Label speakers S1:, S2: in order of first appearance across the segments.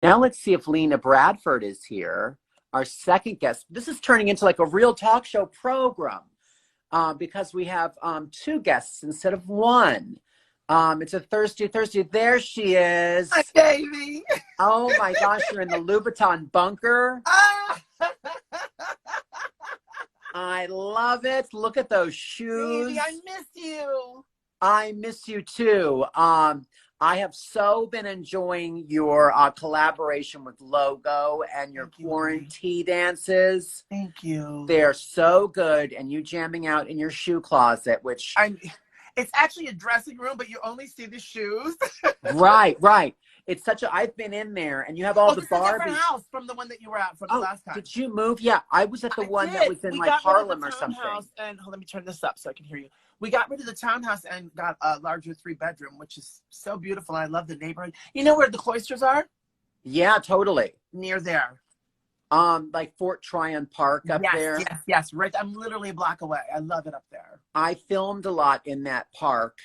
S1: Now let's see if Lena Bradford is here. Our second guest. This is turning into like a real talk show program because we have two guests instead of one. It's a Thursday. There she is.
S2: Hi, Davey.
S1: Oh my gosh, you're in the Louboutin bunker. I love it. Look at those shoes.
S2: Davey, I miss you.
S1: I miss you too. I have so been enjoying your collaboration with Logo and your pouring tea dances.
S2: Thank you.
S1: They're so good. And you jamming out in your shoe closet, which...
S2: It's actually a dressing room, but you only see the shoes.
S1: Right. It's such a... I've been in there, and you have all the Barbies.
S2: It's a different house from the one that you were at from the last time.
S1: Did you move? Yeah, I was at the one that was in like Harlem or something.
S2: And let me turn this up so I can hear you. We got rid of the townhouse and got a larger 3-bedroom, which is so beautiful. I love the neighborhood. You know where the cloisters are?
S1: Yeah, totally.
S2: Near there.
S1: Like Fort Tryon Park up there.
S2: Yes. Right. I'm literally a block away. I love it up there.
S1: I filmed a lot in that park.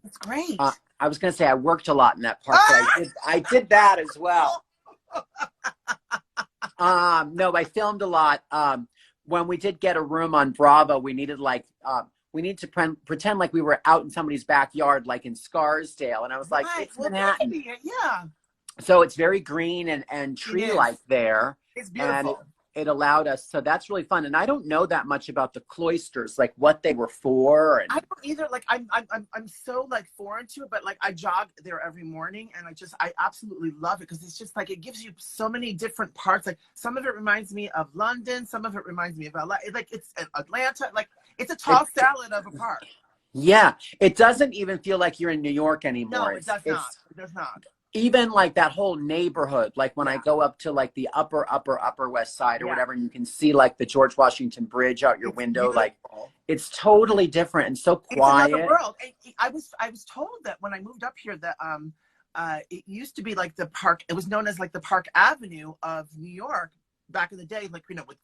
S2: It's great.
S1: I was going to say I worked a lot in that park, but I did that as well. No, I filmed a lot. When we did get a room on Bravo, we needed we need to pretend like we were out in somebody's backyard, like in Scarsdale. And I was like, it's Manhattan.
S2: Yeah.
S1: So it's very green and tree-like there.
S2: It's beautiful.
S1: And it allowed us. So that's really fun. And I don't know that much about the cloisters, like what they were for. And
S2: I don't either. Like I'm so like foreign to it, but like I jog there every morning, and I absolutely love it because it's just like it gives you so many different parts. Like some of it reminds me of London, some of it reminds me of LA. Like it's Atlanta. Like it's a tossed salad of a park.
S1: Yeah, it doesn't even feel like you're in New York anymore.
S2: No, it does not. It does not.
S1: Even like that whole neighborhood, like when I go up to like the upper West Side or whatever, and you can see like the George Washington Bridge out your window,
S2: beautiful.
S1: Like it's totally different and so quiet.
S2: It's another world. I was told that when I moved up here that it used to be like the park. It was known as like the Park Avenue of New York back in the day, like with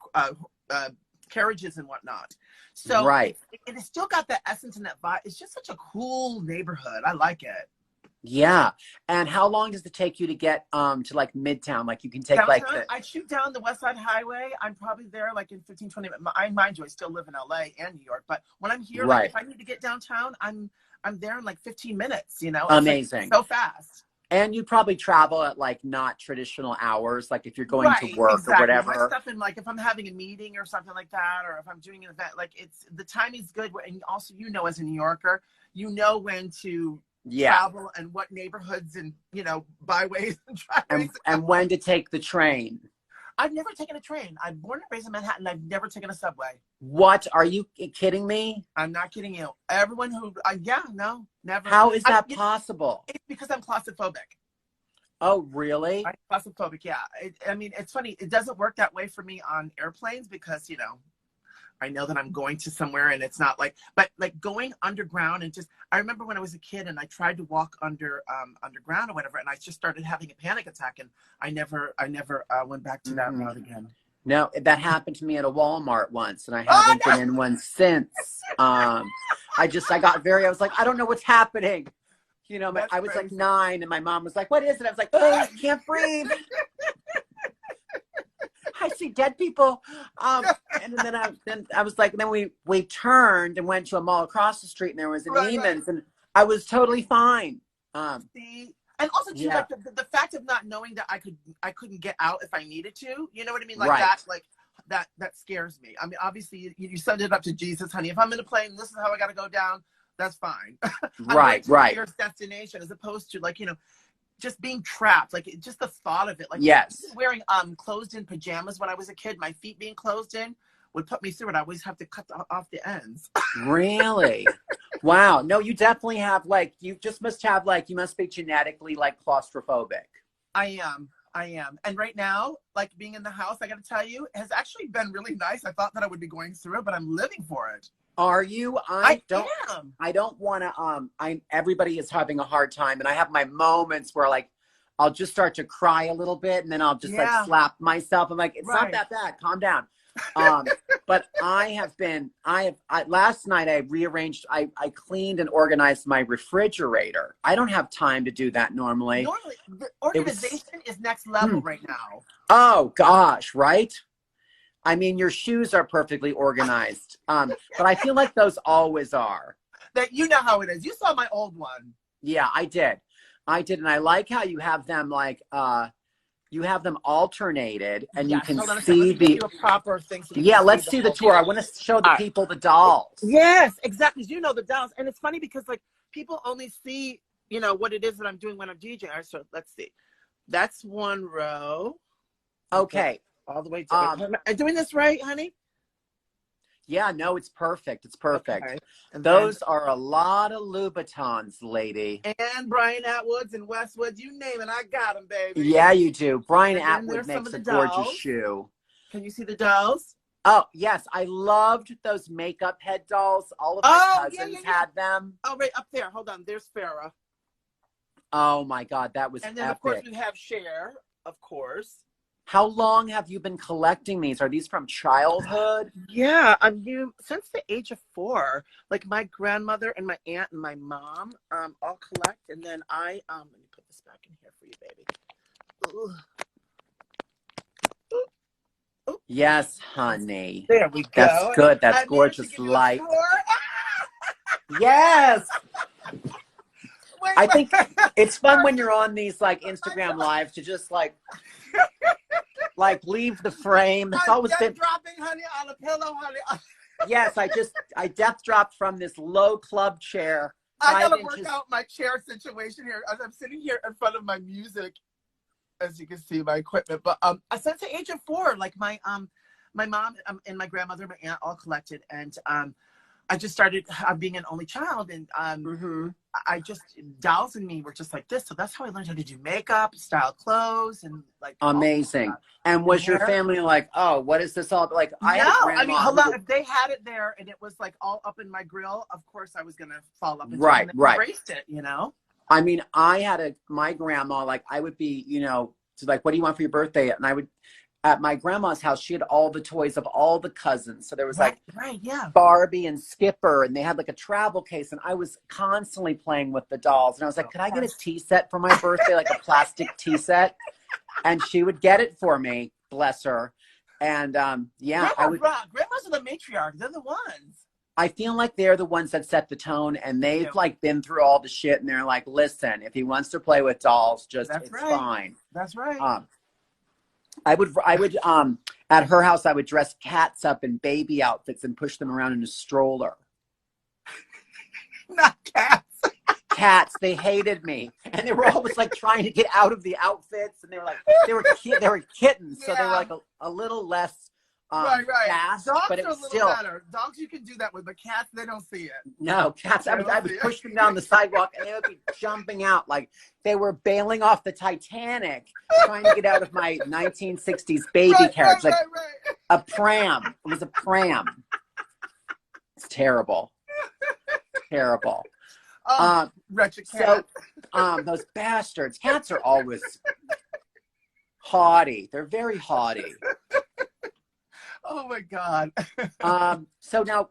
S2: carriages and whatnot. So it has still got that essence and that vibe. It's just such a cool neighborhood. I like it.
S1: Yeah. And how long does it take you to get to like Midtown? Like you can take
S2: downtown, I shoot down the West Side Highway. I'm probably there like in 15, 20 minutes. Mind you, I still live in LA and New York, but when I'm here, like, if I need to get downtown, I'm there in like 15 minutes, you know?
S1: Amazing.
S2: Like, so fast.
S1: And you probably travel at like not traditional hours, like if you're going to work or whatever.
S2: My stuff in, like if I'm having a meeting or something like that, or if I'm doing an event, like the timing's good. And also, as a New Yorker, you know when to travel and what neighborhoods and byways and driveways
S1: and when to take the train.
S2: I've never taken a train. I'm born and raised in Manhattan. I've never taken a subway.
S1: What? Are you kidding me?
S2: I'm not kidding you. Everyone who no, never.
S1: How is that possible?
S2: It's because I'm claustrophobic.
S1: Oh, really?
S2: I'm claustrophobic. Yeah. It's funny. It doesn't work that way for me on airplanes because I know that I'm going to somewhere and it's not but going underground and I remember when I was a kid and I tried to walk underground or whatever, and I just started having a panic attack, and I never went back to that route again.
S1: No, that happened to me at a Walmart once, and I haven't been in one since. I was like, I don't know what's happening. I was like 9 and my mom was like, what is it? I was like, oh, I can't breathe. I see dead people. And then I was like, then we turned and went to a mall across the street, and there was an Eamon's, and I was totally fine.
S2: See, and also too, like the fact of not knowing that I couldn't get out if I needed to. You know what I mean? Like that scares me. I mean, obviously you send it up to Jesus, honey. If I'm in a plane, this is how I got to go down. That's fine.
S1: Right.
S2: Your destination, as opposed to just being trapped, just the thought of it. Wearing closed-in pajamas when I was a kid, my feet being closed in would put me through it. I always have to cut off the ends.
S1: Really? Wow. No, you definitely have you just must have you must be genetically claustrophobic.
S2: I am. And right now, being in the house, I got to tell you, has actually been really nice. I thought that I would be going through it, but I'm living for it.
S1: Are you?
S2: I
S1: don't want to, everybody is having a hard time, and I have my moments where I'll just start to cry a little bit, and then I'll just slap myself. I'm like, it's not that bad. Calm down. But last night I rearranged, I cleaned and organized my refrigerator. I don't have time to do that normally.
S2: Normally, the organization is next level right now.
S1: Oh gosh, right? I mean, your shoes are perfectly organized. But I feel like those always are.
S2: That you know how it is. You saw my old one.
S1: Yeah, I did. And I like how you have them like you have them alternated, and you can see the
S2: a proper thing. So
S1: let's see the tour. I want to show the people the dolls.
S2: Yes, exactly. You know the dolls, and it's funny because like people only see what it is that I'm doing when I'm DJing. So let's see. That's one row.
S1: Okay.
S2: All the way to. Am I doing this right, honey?
S1: Yeah, no, it's perfect. It's perfect.
S2: Okay. And
S1: those are a lot of Louboutins, lady.
S2: And Brian Atwood's and Westwood, you name it, I got them, baby.
S1: Yeah, you do. Brian Atwood makes a gorgeous shoe.
S2: Can you see the dolls?
S1: Oh, yes. I loved those makeup head dolls. All of my cousins had them.
S2: Oh, right up there. Hold on. There's Farrah.
S1: Oh, my God. That was epic.
S2: And then, of course, we have Cher, of course.
S1: How long have you been collecting these? Are these from childhood?
S2: Yeah, since the age of 4. Like my grandmother and my aunt and my mom all collect, and then let me put this back in here for you, baby. Ooh.
S1: Yes, honey.
S2: There we go.
S1: That's good. That's gorgeous light. Yes. I think it's fun when you're on these like Instagram lives to just like leave the frame. It's always been
S2: dropping, honey, on a pillow, honey.
S1: Yes, I death dropped from this low club chair.
S2: I gotta work out my chair situation here. As I'm sitting here in front of my music, as you can see, my equipment. But since the age of 4, like my mom and my grandmother, my aunt all collected, and I just started being an only child, and dolls and me were just like this. So that's how I learned how to do makeup, style clothes, and like
S1: amazing. And was your family like, oh, what is this all like?
S2: I mean, hold on. If they had it there and it was like all up in my grill, of course I was gonna fall up into it and embrace it,
S1: I mean, I had my grandma, like I would be, like, what do you want for your birthday? And I would, at my grandma's house, she had all the toys of all the cousins. So there was Barbie and Skipper, and they had like a travel case, and I was constantly playing with the dolls. And I was like, could I get a tea set for my birthday, like a plastic tea set? And she would get it for me, bless her. And Grandmas are
S2: the matriarch. They're the ones.
S1: I feel like they're the ones that set the tone, and they've like been through all the shit, and they're like, listen, if he wants to play with dolls, fine.
S2: That's right.
S1: I would at her house, I would dress cats up in baby outfits and push them around in a stroller.
S2: Not cats.
S1: Cats, they hated me, and they were always like trying to get out of the outfits, and they were kittens, so they were like a little less fast.
S2: Dogs
S1: but
S2: are a little better. Dogs you can do that with, but cats, they don't see it.
S1: No, cats, I would push them down the sidewalk, and they would be jumping out like they were bailing off the Titanic, trying to get out of my 1960s baby carriage, like a pram. It was a pram. It's terrible. Terrible.
S2: Wretched cat.
S1: So, those bastards. Cats are always haughty. They're very haughty.
S2: Oh my God.
S1: So now,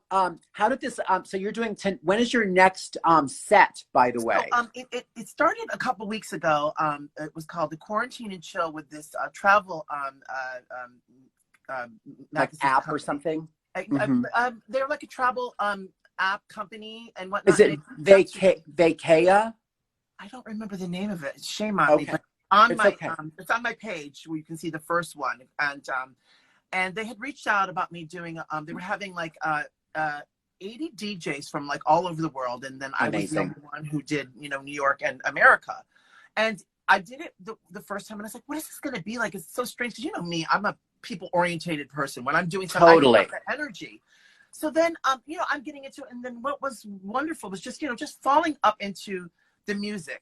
S1: how did this? So you're doing. When is your next set? By the way.
S2: It started a couple weeks ago. It was called the Quarantine and Chill with this travel
S1: like app company. Or something.
S2: They're like a travel app company and whatnot.
S1: Is it Vacaya?
S2: I don't remember the name of it. Shame on me. But it's on my page where you can see the first one, and they had reached out about me doing. They were having like 80 DJs from like all over the world, and then I was the only one who did New York and America, and I did it the first time, and I was like, what is this going to be like? It's so strange because you know me, I'm a people orientated person. When I'm doing something, I get that energy. So then, I'm getting into it. And then what was wonderful was just, just falling up into the music,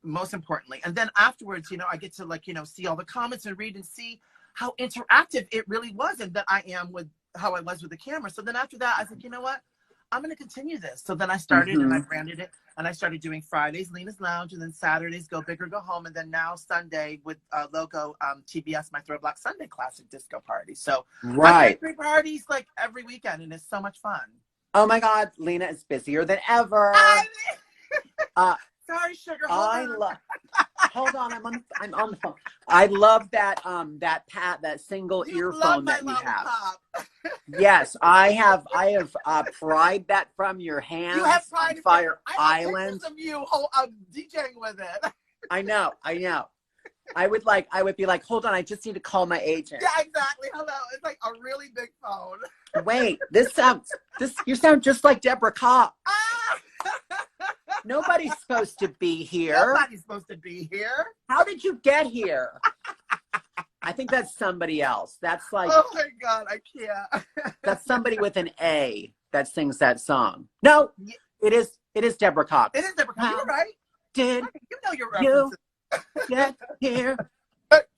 S2: most importantly. And then afterwards, I get to see all the comments and read and see how interactive it really was and that I am with how I was with the camera. So then after that, I was like, you know what? I'm going to continue this. So then I started and I branded it, and I started doing Fridays, Lena's Lounge, and then Saturdays, Go Big or Go Home. And then now Sunday with logo TBS, my Throw Black Sunday Classic Disco Party. So I do 3 parties like every weekend, and it's so much fun.
S1: Oh my God, Lena is busier than ever.
S2: Sorry, sugar.
S1: Hold on, I'm on the phone. I love that that single earphone that you have. Yes, I have pried that from your hands.
S2: You have pried
S1: on Fire
S2: I
S1: Island.
S2: have of you DJing with it.
S1: I know. I would be like, hold on, I just need to call my agent.
S2: Yeah, exactly. Hello. It's like a really big phone.
S1: Wait, you sound just like Deborah Cox. Nobody's supposed to be here.
S2: Nobody's supposed to be here.
S1: How did you get here? I think that's somebody else. That's like,
S2: oh my God, I can't.
S1: That's somebody with an A that sings that song. No, it is Deborah Cox.
S2: It is Deborah Cox. You're right.
S1: Did
S2: you know your references?
S1: Get here?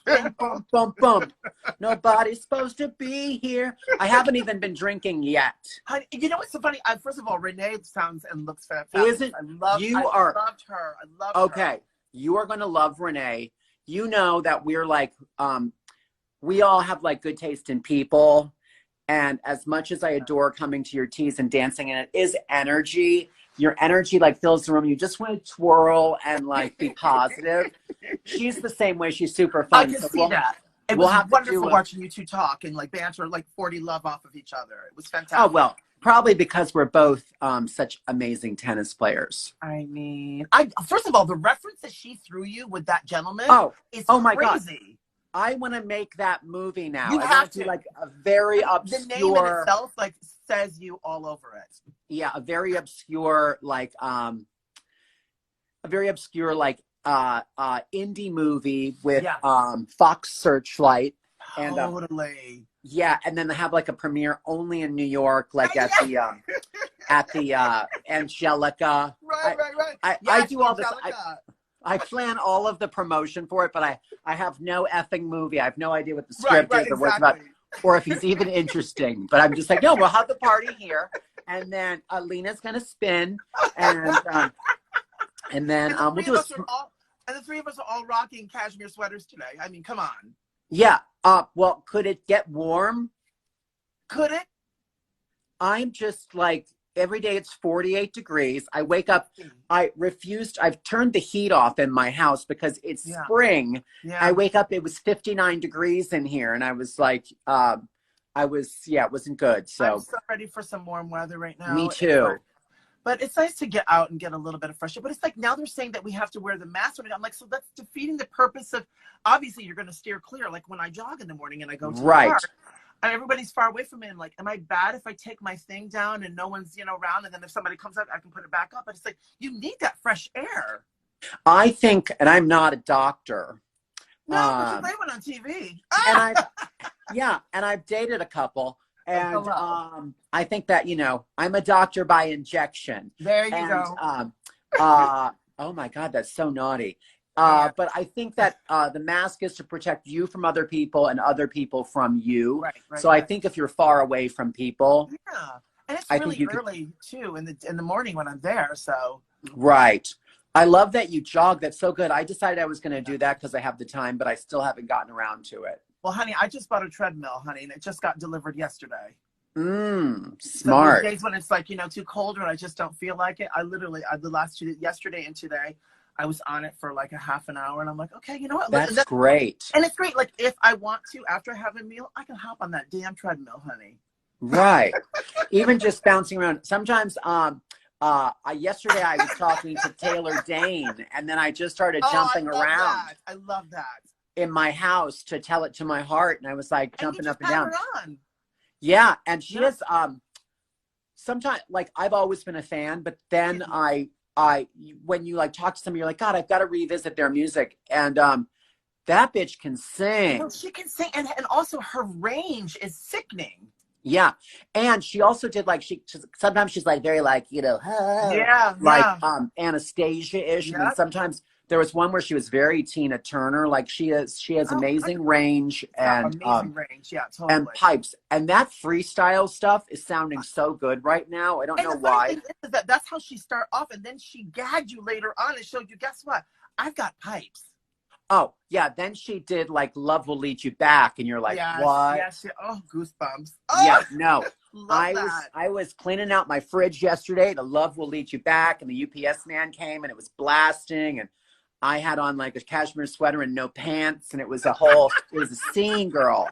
S1: Boom, boom, boom, boom. Nobody's supposed to be here. I haven't even been drinking yet.
S2: Honey, you know what's so funny? First of all, Renee sounds and looks fantastic.
S1: Isn't
S2: I loved her. I loved her.
S1: Okay, you are going to love Renee. You know that we're like, we all have like good taste in people. And as much as I adore coming to your teas and dancing, and it is energy, your energy like fills the room. You just want to twirl and like be positive. She's the same way. She's super fun.
S2: I can see that. It was wonderful watching you two talk and like banter, like 40 love off of each other. It was fantastic.
S1: Oh, well, probably because we're both such amazing tennis players.
S2: I mean, first of all, the reference that she threw you with that gentleman is
S1: my
S2: crazy.
S1: God. I want to make that movie now.
S2: You have to
S1: do like a very obscure.
S2: The name in itself like says you all over it.
S1: Yeah, a very obscure like indie movie with Fox Searchlight and
S2: totally.
S1: And then they have like a premiere only in New York, like at the Angelica.
S2: Right.
S1: I do all this. I plan all of the promotion for it, but I have no effing movie. I have no idea what the script is or what it's about, or if he's even interesting. But I'm just like, no, we'll have the party here, and then Lena's gonna spin, and then we'll do
S2: and the 3 of us are all rocking cashmere sweaters today. I mean, come on.
S1: Yeah. Well, could it get warm?
S2: Could it?
S1: I'm just like, every day it's 48 degrees. I wake up. I've turned the heat off in my house because it's spring. Yeah. I wake up, it was 59 degrees in here. And I was like, it wasn't good. So
S2: I'm so ready for some warm weather right now.
S1: Me too.
S2: But it's nice to get out and get a little bit of fresh air. But it's like now they're saying that we have to wear the mask. I'm like, so that's defeating the purpose of, obviously you're going to steer clear. Like when I jog in the morning and I go to the park, and everybody's far away from me. I'm like, am I bad if I take my thing down and no one's, around? And then if somebody comes up, I can put it back up. But it's like, you need that fresh air.
S1: I think, and I'm not a doctor.
S2: No, but they went on TV.
S1: And I've dated a couple. And I think that, I'm a doctor by injection.
S2: There you go.
S1: Oh my God, that's so naughty. But I think that the mask is to protect you from other people and other people from you. So I think if you're far away from people.
S2: Yeah. And it's really early too in the morning when I'm there. So.
S1: Right. I love that you jog. That's so good. I decided I was going to do that because I have the time, but I still haven't gotten around to it.
S2: Well, honey, I just bought a treadmill, honey, and it just got delivered yesterday.
S1: Smart.
S2: So days when it's like, too cold or I just don't feel like it. I literally, the last 2 days, yesterday and today, I was on it for like a half an hour and I'm like, okay, you know what?
S1: That's great.
S2: And it's great. Like if I want to, after I have a meal, I can hop on that damn treadmill, honey.
S1: Right. Even just bouncing around. Sometimes, yesterday I was talking to Taylor Dane and then I just started jumping around.
S2: I love that.
S1: In my house to tell it to my heart. And I was like jumping up and down.
S2: On.
S1: Yeah. And she is, sometimes like I've always been a fan, but then when you like talk to somebody, you're like, God, I've got to revisit their music. And, that bitch can sing.
S2: Well, she can sing. And also her range is sickening.
S1: Yeah. And she also did like, sometimes she's like very like, Anastasia-ish. And then sometimes, There was one where she was very Tina Turner. Like she has amazing range and
S2: amazing range. Yeah, totally.
S1: and pipes. And that freestyle stuff is sounding so good right now. I don't know why.
S2: Thing is that that's how she started off, and then she gagged you later on and showed you, guess what? I've got pipes.
S1: Oh, yeah. Then she did like Love Will Lead You Back, and you're like, what?
S2: Yes. Oh, goosebumps. Oh,
S1: yeah, no.
S2: I
S1: was cleaning out my fridge yesterday. The Love Will Lead You Back, and the UPS man came, and it was blasting, and I had on like a cashmere sweater and no pants, and it was a scene, girl.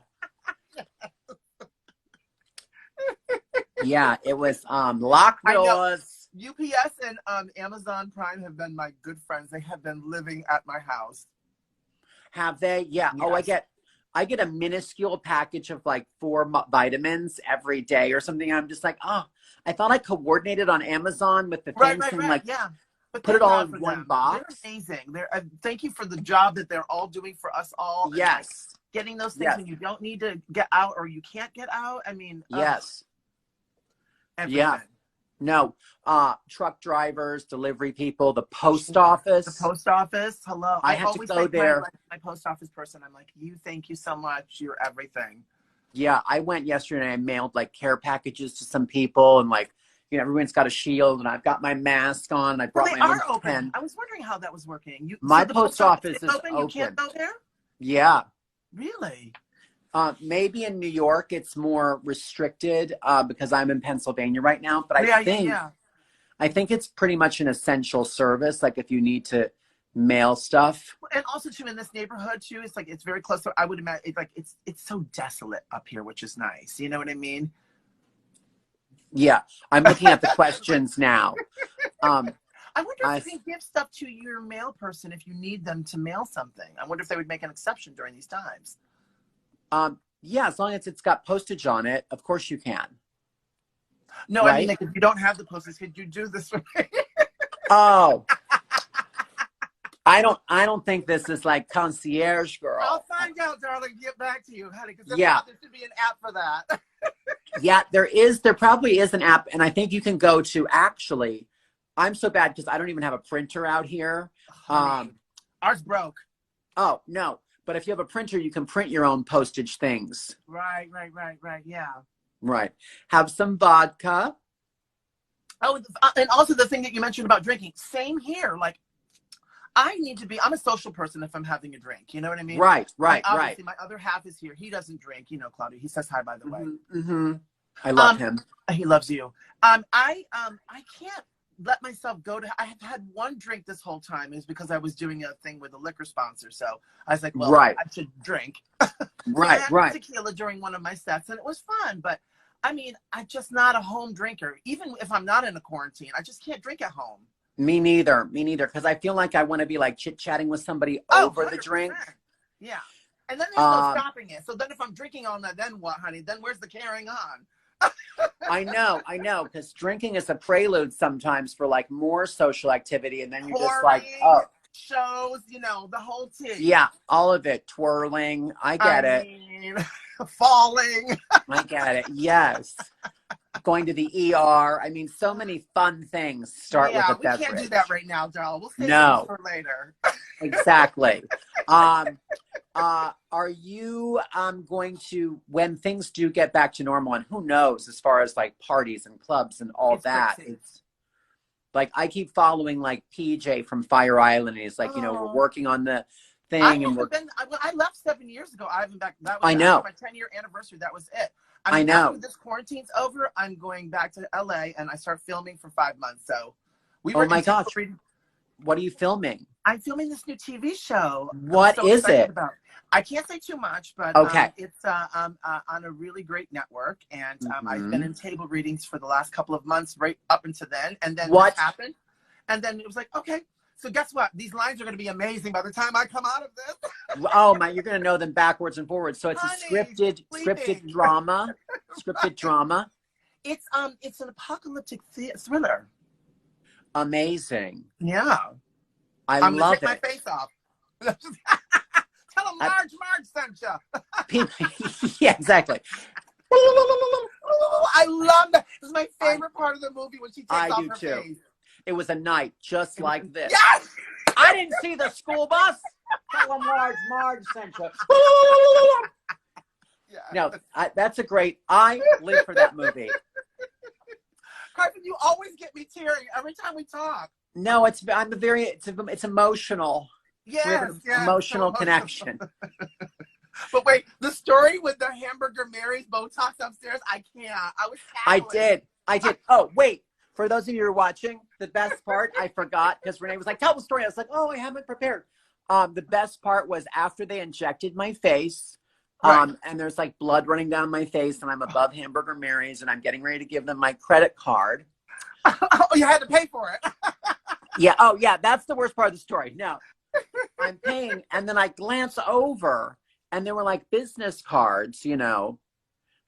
S1: Yeah, it was lock doors.
S2: UPS and Amazon Prime have been my good friends. They have been living at my house.
S1: Have they? Yeah. Yes. Oh, I get a minuscule package of like 4 vitamins every day or something. I'm just like, oh, I thought I coordinated on Amazon with the things and like
S2: But
S1: put it all in one box.
S2: They're amazing. Thank you for the job that they're all doing for us all.
S1: Yes.
S2: Like, getting those things when you don't need to get out or you can't get out. I mean,
S1: yes.
S2: Everything.
S1: Yeah. No. Truck drivers, delivery people, the post office.
S2: The post office. Hello.
S1: I had to go there.
S2: My post office person. I'm like, thank you so much. You're everything.
S1: Yeah. I went yesterday and I mailed like care packages to some people, and like, you know, everyone's got a shield, and I've got my mask on. And I brought my own pen.
S2: I was wondering how that was working.
S1: My post office is open.
S2: You can't go there?
S1: Yeah.
S2: Really?
S1: Maybe in New York it's more restricted because I'm in Pennsylvania right now. But I think it's pretty much an essential service. Like if you need to mail stuff.
S2: And also too, in this neighborhood too, it's like it's very close. So I would imagine it's so desolate up here, which is nice. You know what I mean?
S1: Yeah, I'm looking at the questions now.
S2: I wonder if you can give stuff to your mail person if you need them to mail something. I wonder if they would make an exception during these times.
S1: Yeah, as long as it's got postage on it, of course you can.
S2: No, right? I mean, like, if you don't have the postage, could you do this for me?
S1: Oh. I don't think this is like concierge girl.
S2: I'll find out, darling. Get back to you, honey. Because
S1: there
S2: should be an app for that.
S1: Yeah, there probably is an app, and I think you can go to actually. I'm so bad because I don't even have a printer out here.
S2: Ours broke.
S1: Oh no! But if you have a printer, you can print your own postage things.
S2: Right. Yeah.
S1: Right. Have some vodka.
S2: Oh, and also the thing that you mentioned about drinking. Same here. Like, I'm a social person if I'm having a drink. You know what I mean?
S1: Right.
S2: Obviously, my other half is here. He doesn't drink. You know, Claudia. He says hi, by the way.
S1: Mm-hmm. I love him.
S2: He loves you. I can't let myself go to. I have had one drink this whole time. Is because I was doing a thing with a liquor sponsor. So I was like, well, I should drink.
S1: Right.
S2: I had tequila during one of my sets, and it was fun. But I mean, I'm just not a home drinker. Even if I'm not in a quarantine, I just can't drink at home.
S1: Me neither. Because I feel like I want to be like chit-chatting with somebody over 100%. The drink.
S2: Yeah. And then there's no stopping it. So then if I'm drinking all night, then what, honey? Then where's the carrying on?
S1: I know. Because drinking is a prelude sometimes for like more social activity. And then you're just like, oh.
S2: Shows, you know, the whole tea.
S1: Yeah, all of it. Twirling. I get it.
S2: Falling.
S1: I get it. Yes. Going to the ER. I mean, so many fun things start with a beverage.
S2: We can't do that right now, Daryl. We'll save it for later.
S1: Exactly. Are you going to, when things do get back to normal, and who knows, as far as like parties and clubs and all that, it's like I keep following like PJ from Fire Island, and he's like, you know, we're working on the thing.
S2: I left 7 years ago. I haven't back. That was my 10-year anniversary. That was it.
S1: I know.
S2: After this quarantine's over, I'm going back to LA and I start filming for 5 months. So we were. Oh my gosh!
S1: What are you filming?
S2: I'm filming this new TV show.
S1: What is it?
S2: I can't say too much, but it's on a really great network, and I've been in table readings for the last couple of months, right up until then, and then what happened, and then it was like, okay, so guess what? These lines are going to be amazing by the time I come out of this.
S1: Oh my, you're going to know them backwards and forwards. So it's a scripted drama. Scripted drama.
S2: It's an apocalyptic thriller.
S1: Amazing.
S2: Yeah.
S1: I'm love it.
S2: My face off. Tell them Marge sent you.
S1: Yeah, exactly.
S2: I love that. This is my favorite part of the movie when she takes off her face.
S1: It was a night just like this.
S2: Yes!
S1: I didn't see the school bus. Tell them Marge sent you.
S2: Yeah.
S1: No, that's a great. I live for that movie.
S2: Carson, you always get me tearing every time we talk.
S1: No, it's emotional.
S2: Yes,
S1: We have an emotional connection.
S2: But wait, the story with the hamburger Mary's Botox upstairs, I can't. I was cackling.
S1: I did. Oh, wait. For those of you who are watching, the best part, I forgot because Renee was like, tell the story. I was like, oh, I haven't prepared. The best part was after they injected my face,
S2: Right.
S1: and there's like blood running down my face, and I'm above Hamburger Mary's, and I'm getting ready to give them my credit card.
S2: Oh, you had to pay for it.
S1: Yeah. Oh, yeah. That's the worst part of the story. No, I'm paying, and then I glance over, and there were like business cards, you know,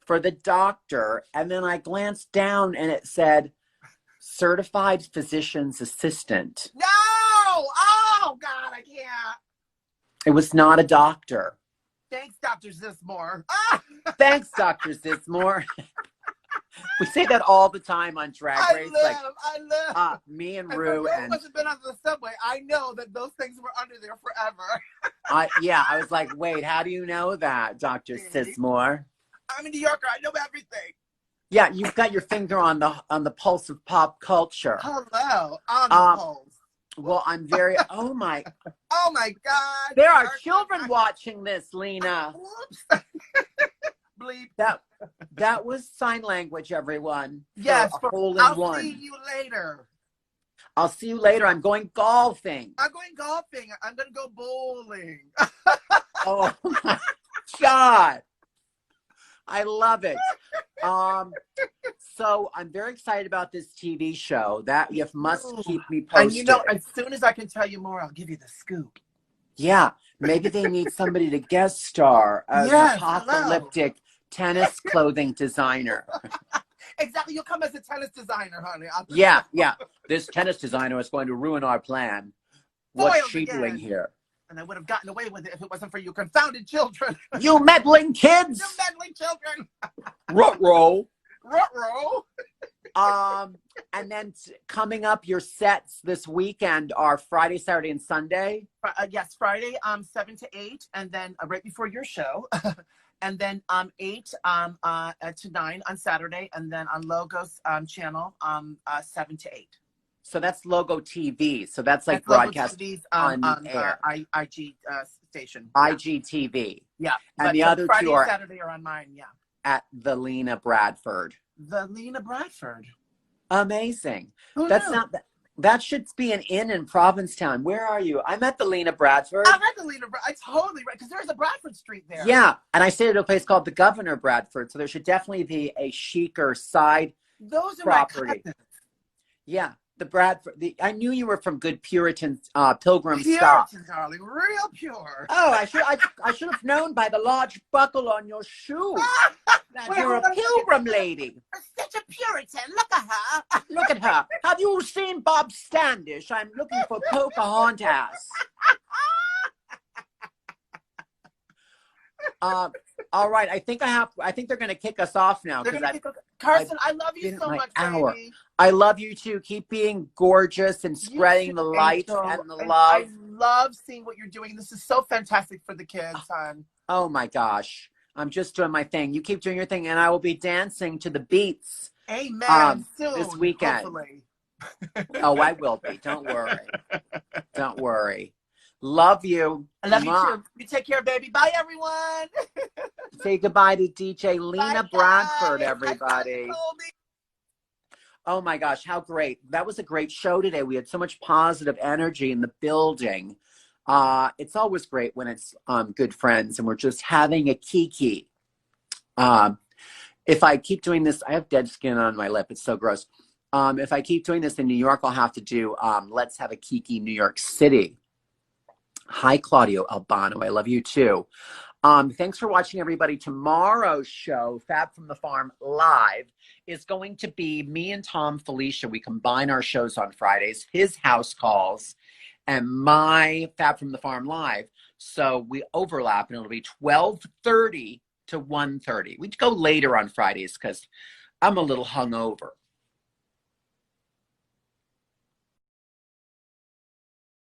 S1: for the doctor, and then I glanced down, and it said, certified physician's assistant.
S2: No! Oh, God, I can't.
S1: It was not a doctor.
S2: Thanks, Dr. Zismore.
S1: Thanks, Dr. Zismore. We say that all the time on Drag Race.
S2: I live.
S1: Me and
S2: And
S1: Rue.
S2: and wasn't been on the subway. I know that those things were under there forever.
S1: I was like, wait, how do you know that, Dr. Zismore?
S2: I'm a New Yorker. I know everything.
S1: Yeah, you've got your finger on the pulse of pop culture.
S2: Hello. On the pulse.
S1: Well, I'm very, oh my
S2: God.
S1: There are children watching this, Lena.
S2: Whoops. Bleep.
S1: That was sign language, everyone.
S2: Yes.
S1: I'll
S2: see you later.
S1: I'll see you later. I'm going golfing.
S2: I'm going golfing. I'm going to go bowling.
S1: Oh my God. I love it. So I'm very excited about this TV show. That you must keep me posted.
S2: And you know, as soon as I can tell you more, I'll give you the scoop.
S1: Yeah, maybe they need somebody to guest star as an apocalyptic tennis clothing designer.
S2: Exactly, you'll come as a tennis designer, honey.
S1: Yeah. This tennis designer is going to ruin our plan. What's she doing here?
S2: And I would have gotten away with it if it wasn't for you confounded children.
S1: You meddling kids!
S2: You meddling children!
S1: Ruh-roh.
S2: Ruh-roh.
S1: And then coming up, your sets this weekend are Friday, Saturday, and Sunday.
S2: Yes, Friday, 7 to 8, and then right before your show, and then 8 to 9 on Saturday, and then on Logos channel 7 to 8.
S1: So that's Logo TV. So that's like broadcast on air.
S2: IG station.
S1: IGTV.
S2: Yeah.
S1: And the other
S2: Friday
S1: two are
S2: and Saturday are on mine. Yeah.
S1: at the Lena Bradford.
S2: The Lena Bradford.
S1: Amazing.
S2: Who
S1: That's
S2: knew?
S1: not that should be an inn in Provincetown. Where are you? I'm at the Lena Bradford.
S2: I'm at the Lena Bradford. I totally right because there's a Bradford Street there.
S1: Yeah, and I stayed at a place called the Governor Bradford, so there should definitely be a chicer side
S2: Those are
S1: property.
S2: my cousins.
S1: Yeah, the Bradford. I knew you were from good Puritan Pilgrim
S2: Puritan,
S1: stock.
S2: darling, real pure.
S1: Oh, I should have known by the large buckle on your shoe that you're a Pilgrim lady.
S2: Such a Puritan. Look at her.
S1: Look at her. Have you seen Bob Standish? I'm looking for Pocahontas. All right. I think they're going to kick us off now.
S2: Carson, I love you so much, baby.
S1: I love you too. Keep being gorgeous and spreading the light and the love.
S2: I love seeing what you're doing. This is so fantastic for the kids, hon.
S1: Oh my gosh. I'm just doing my thing. You keep doing your thing, and I will be dancing to the beats.
S2: Amen. Soon,
S1: this weekend.
S2: Hopefully.
S1: Oh, I will be. Don't worry. Don't worry. Love you.
S2: I love you too. You take care, baby. Bye, everyone.
S1: Say goodbye to DJ Lena
S2: Bye,
S1: Bradford,
S2: guys.
S1: everybody. Oh my gosh, how great. That was a great show today. We had so much positive energy in the building. It's always great when it's good friends and we're just having a kiki. If I keep doing this, I have dead skin on my lip. It's so gross. If I keep doing this in New York, I'll have to do Let's Have a Kiki New York City. Hi, Claudio Albano. I love you too. Thanks for watching, everybody. Tomorrow's show, Fab from the Farm Live, is going to be me and Tom Felicia. We combine our shows on Fridays, his house calls, and my Fab from the Farm Live. So we overlap, and it'll be 12:30 to 1:30. We go later on Fridays because I'm a little hungover.